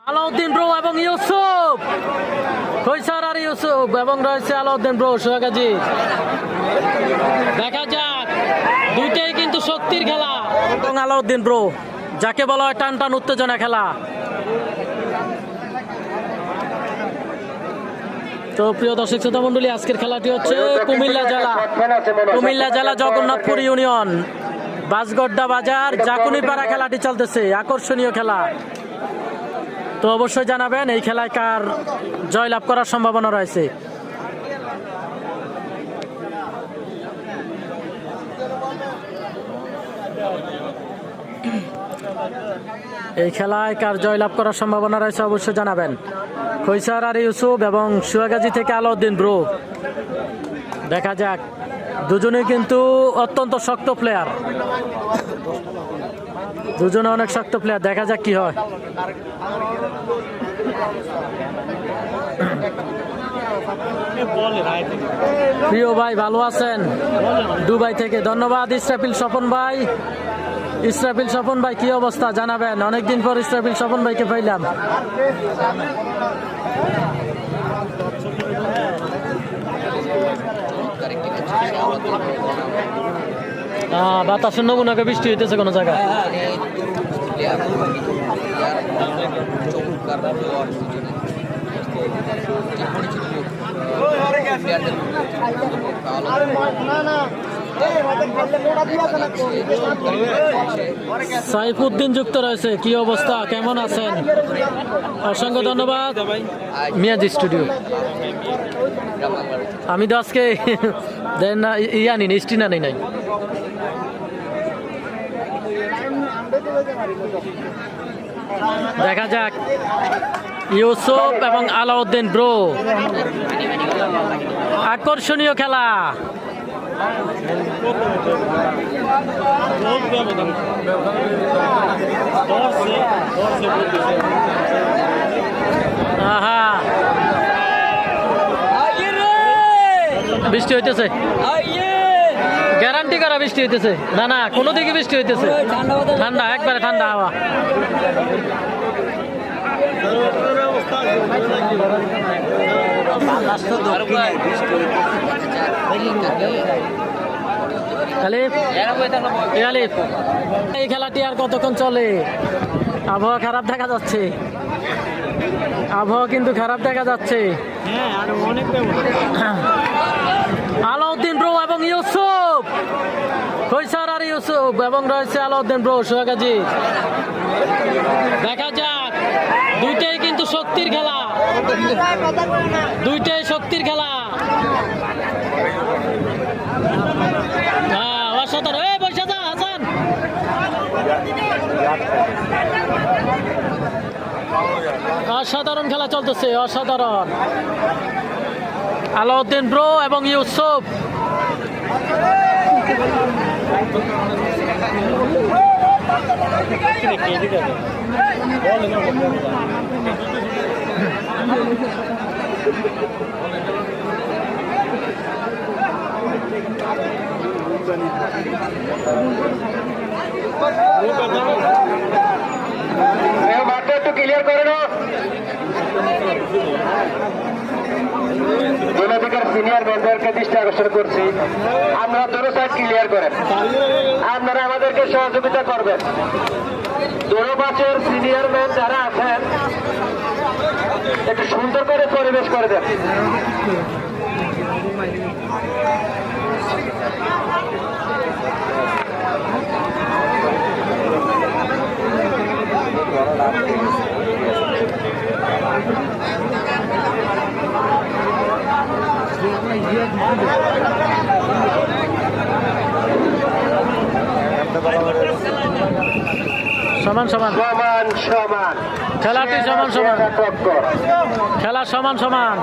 Alauddin bro এবং ইউসুফ, কৈসার আর ইউসুফ এবং রয়েছে আলাউদ্দিন ব্রো সোহাগাজী। দেখা যাক, দুইটাই কিন্তু শক্তির খেলা। এবং আলাউদ্দিন ব্রো, যাকে বলা হয় টান টান উত্তেজনা খেলা। তো প্রিয় দর্শক শ্রোতা মন্ডলী, আজকের খেলাটি হচ্ছে কুমিল্লা জেলা জগন্নাথপুর ইউনিয়ন বাসগড্ডা বাজার জাকুনিপাড়া। খেলাটি চলতেছে, আকর্ষণীয় খেলা। তো অবশ্যই জানাবেন এই খেলায় কার জয়লাভ করার সম্ভাবনা রয়েছে। এই খেলায় কার জয়লাভ করার সম্ভাবনা রয়েছে অবশ্যই জানাবেন। কৈসার আর ইউসুফ এবং সোহাগাজী থেকে আলাউদ্দিন ব্রো। দেখা যাক, দুজনেই কিন্তু অত্যন্ত শক্ত প্লেয়ার, দুজনে অনেক শক্ত প্লেয়ার। দেখা যাক কি হয়। প্রিয় ভাই, ভালো আছেন? দুবাই থেকে ধন্যবাদ। ইসরাফিল স্বপন ভাই, ইসরাফিল স্বপন ভাই কি অবস্থা জানাবেন। অনেকদিন পর ইসরাফিল স্বপন ভাইকে পাইলাম। বাতাসের নমুনাকে বৃষ্টি হইতেছে কোনো জায়গায়। সাইফুদ্দিন যুক্ত রয়েছে। কি অবস্থা, কেমন আছেন? অসংখ্য ধন্যবাদ। মিয়াজি স্টুডিও। আমি তো আজকে ইয়া নিন, স্টিনা নেই নাই। দেখা যাক, ইউসুফ এবং আলাউদ্দিন ব্রো, আকর্ষণীয় খেলা। বৃষ্টি হইতেছে, গ্যারান্টি করা বৃষ্টি হইতেছে। না না, কোনো দিকে বৃষ্টি হইতেছে। ঠান্ডা, একবারে ঠান্ডা হাওয়া। এই খেলাটি আর কতক্ষণ চলে? আবহাওয়া খারাপ দেখা যাচ্ছে, আবহাওয়া কিন্তু খারাপ দেখা যাচ্ছে। আলাউদ্দিন ব্রো এবং ইউসুফ, কৈসার আর ইউসুফ এবং রয়েছে আলাউদ্দিন ব্রো সোহাগাজী। দেখা যাক, দুইটাই কিন্তু শক্তির খেলা, দুইটাই শক্তির খেলা। অসাধারণ। বসে যা হাসান। অসাধারণ খেলা চলতেছে, অসাধারণ। আলাউদ্দিন ব্রো এবং ইউসুফ। একটু ক্লিয়ার করে নাও। জনধিকার সিনিয়র মেম্বারকে দৃষ্টি আকর্ষণ করছি, আমরা দুটো সাইড ক্লিয়ার করেন। আপনারা আমাদেরকে সহযোগিতা করবেন। দুটো পাশের সিনিয়র ম্যান যারা আছেন, একটু সুন্দর করে পরিবেশ করে দেন। সমান সমান, সমান সমান খেলাটি সমান সমান, খেলা সমান সমান।